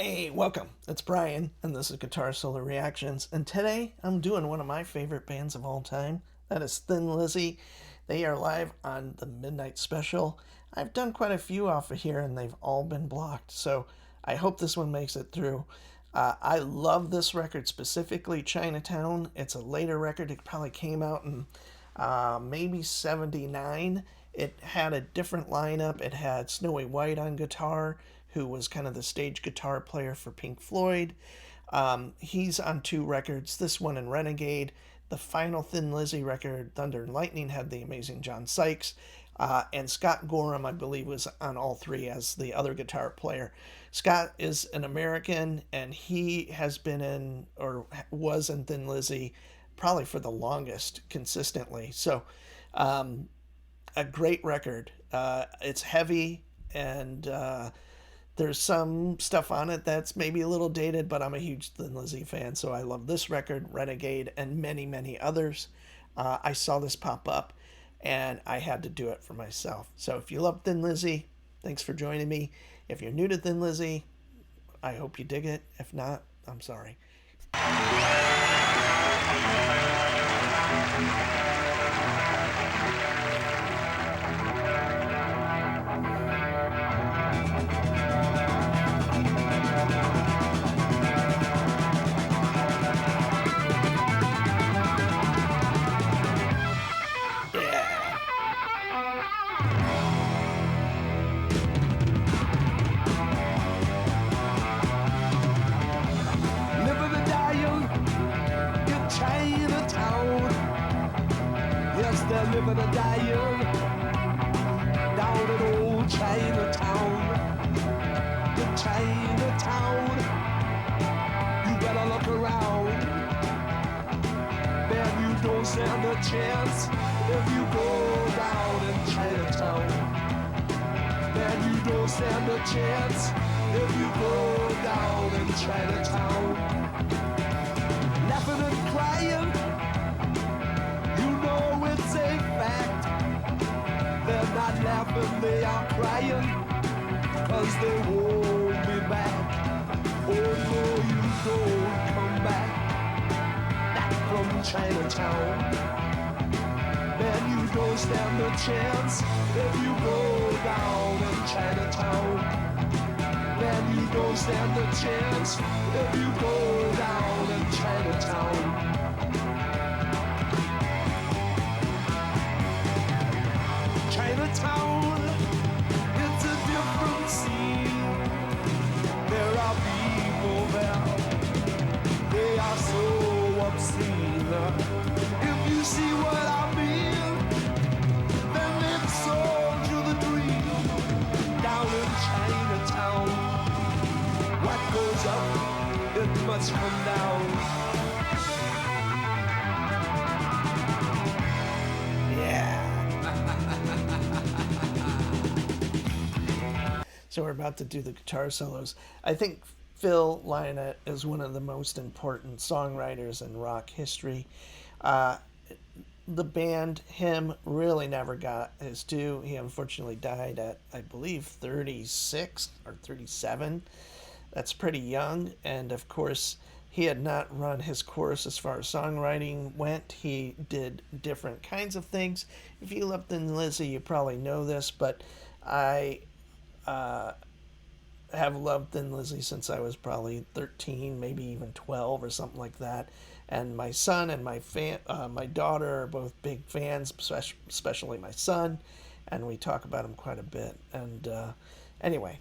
Hey, welcome. It's Brian, and this is Guitar Solo Reactions. And today I'm doing one of my favorite bands of all time. That is Thin Lizzy. They are live on the Midnight Special. I've done quite a few off of here, and they've all been blocked. So I hope this one makes it through. I love this record, specifically Chinatown. It's a later record. It probably came out in maybe 79. It had a different lineup. It had Snowy White on guitar, who was kind of the stage guitar player for Pink Floyd. He's on two records, this one and Renegade. The final Thin Lizzy record, Thunder and Lightning, had the amazing John Sykes. And Scott Gorham, I believe, was on all three as the other guitar player. Scott is an American, and he has been in, or was in Thin Lizzy probably for the longest consistently. So, a great record. It's heavy, and there's some stuff on it that's maybe a little dated, but I'm a huge Thin Lizzy fan, so I love this record, Renegade, and many, many others. I saw this pop up, and I had to do it for myself. So if you love Thin Lizzy, thanks for joining me. If you're new to Thin Lizzy, I hope you dig it. If not, I'm sorry. They're living and dying down in old Chinatown. In Chinatown, you better look around. Man, you don't stand a chance if you go down in Chinatown. Man, you don't stand a chance if you go down in Chinatown. Laughing and crying, it's a fact. They're not laughing, they are crying, 'cause they won't be back. Oh no, you don't come back from Chinatown. Man, you don't stand a chance if you go down in Chinatown. Man, you don't stand a chance if you go down in Chinatown. Chinatown, it's a different scene. There are people there, they are so obscene. If you see what I mean, then they've sold you the dream. Down in Chinatown, what goes up, it must come down. So we're about to do the guitar solos. I think Phil Lynott is one of the most important songwriters in rock history. The band, him, really never got his due. He unfortunately died at, I believe, 36 or 37. That's pretty young. And of course, he had not run his course as far as songwriting went. He did different kinds of things. If you love Thin Lizzy, you probably know this, but I have loved Thin Lizzy since I was probably 13, maybe even 12 or something like that. And my son and my daughter are both big fans, especially my son, and we talk about him quite a bit. And anyway.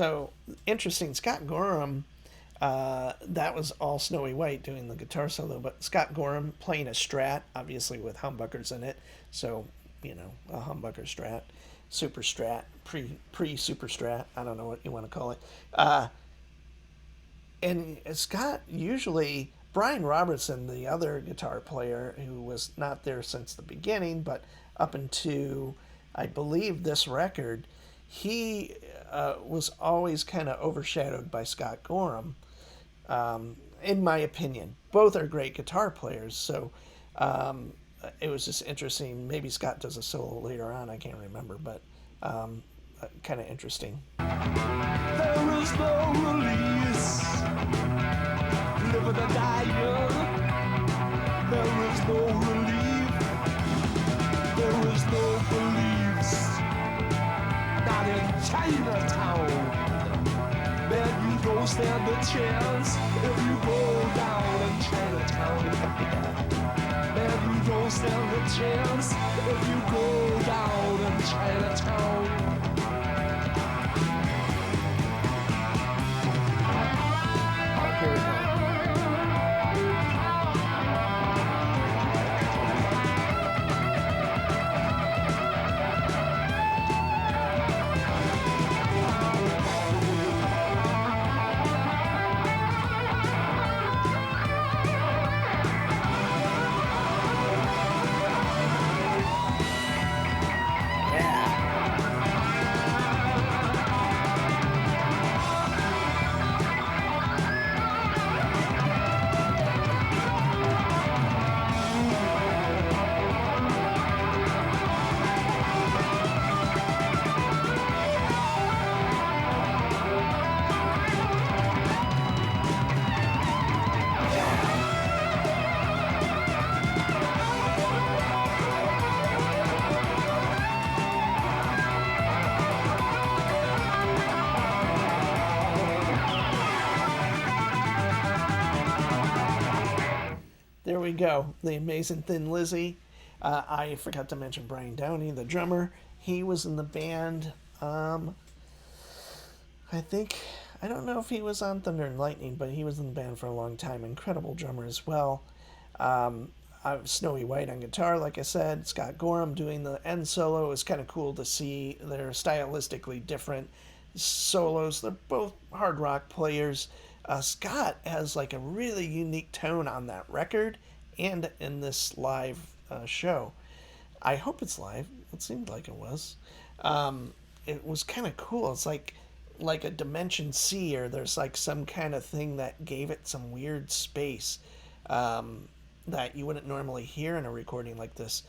So interesting. Scott Gorham, that was all Snowy White doing the guitar solo, but Scott Gorham playing a Strat, obviously with humbuckers in it. So a humbucker Strat, Super Strat, pre Super Strat. I don't know what you want to call it. And Scott usually Brian Robertson, the other guitar player who was not there since the beginning, but up into I believe this record, he was always kind of overshadowed by Scott Gorham, in my opinion. Both are great guitar players, so it was just interesting. Maybe Scott does a solo later on. I can't remember, but kind of interesting. There is no release. Living and dying. There is no relief. There is no beliefs. Not in Chinatown. Man, you don't stand a chance if you go down in Chinatown. Man, you don't stand a chance if you go down in Chinatown. Here we go. There we go. The amazing Thin Lizzy. I forgot to mention Brian Downey, the drummer. He was in the band. I think I don't know if he was on Thunder and Lightning, but he was in the band for a long time. Incredible drummer as well. Snowy White on guitar, like I said. Scott Gorham doing the end solo. It was kind of cool to see. They're stylistically different solos. They're both hard rock players. Scott has like a really unique tone on that record and in this live show. I hope it's live. It seemed like it was. It was kind of cool. It's like a Dimension C, or there's like some kind of thing that gave it some weird space that you wouldn't normally hear in a recording like this.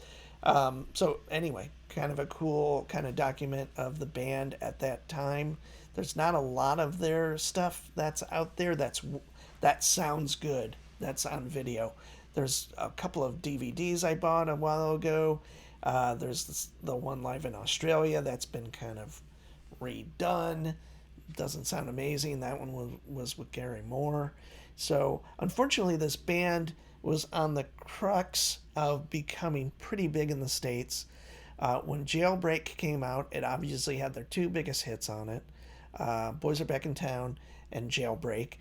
So anyway, kind of a cool kind of document of the band at that time. There's not a lot of their stuff that's out there that sounds good. That's on video. There's a couple of DVDs I bought a while ago. There's the one live in Australia that's been kind of redone. Doesn't sound amazing. That one was with Gary Moore. So unfortunately, this band was on the crux of becoming pretty big in the States. When Jailbreak came out, it obviously had their two biggest hits on it. Boys Are Back in Town and Jailbreak.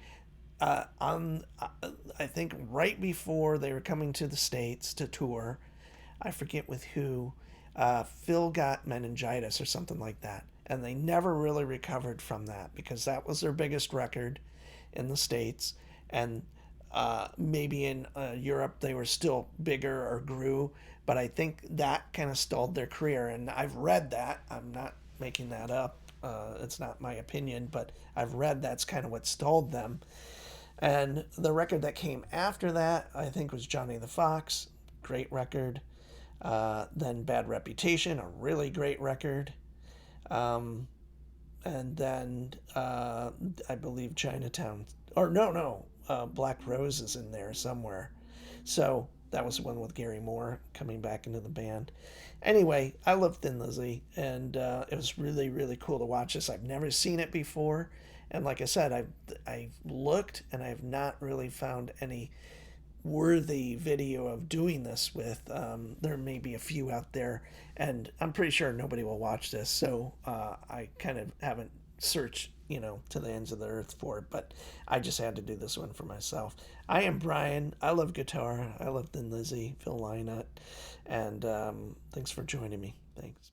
I think right before they were coming to the States to tour, I forget with who, Phil got meningitis or something like that. And they never really recovered from that because that was their biggest record in the States. And maybe in Europe they were still bigger or grew. But I think that kind of stalled their career. And I've read that. I'm not making that up. It's not my opinion, but I've read that's kind of what stalled them. And the record that came after that, I think, was Johnny the Fox. Great record. Then Bad Reputation, a really great record. And then I believe Chinatown. Or no. Black Rose is in there somewhere. So that was the one with Gary Moore coming back into the band. Anyway, I love Thin Lizzy, and it was really, really cool to watch this. I've never seen it before, and like I said, I've looked, and I've not really found any worthy video of doing this with. There may be a few out there, and I'm pretty sure nobody will watch this, so I kind of haven't search, to the ends of the earth for it, but I just had to do this one for myself. I am Brian. I love guitar. I love Thin Lizzy, Phil Lynott, and thanks for joining me. Thanks.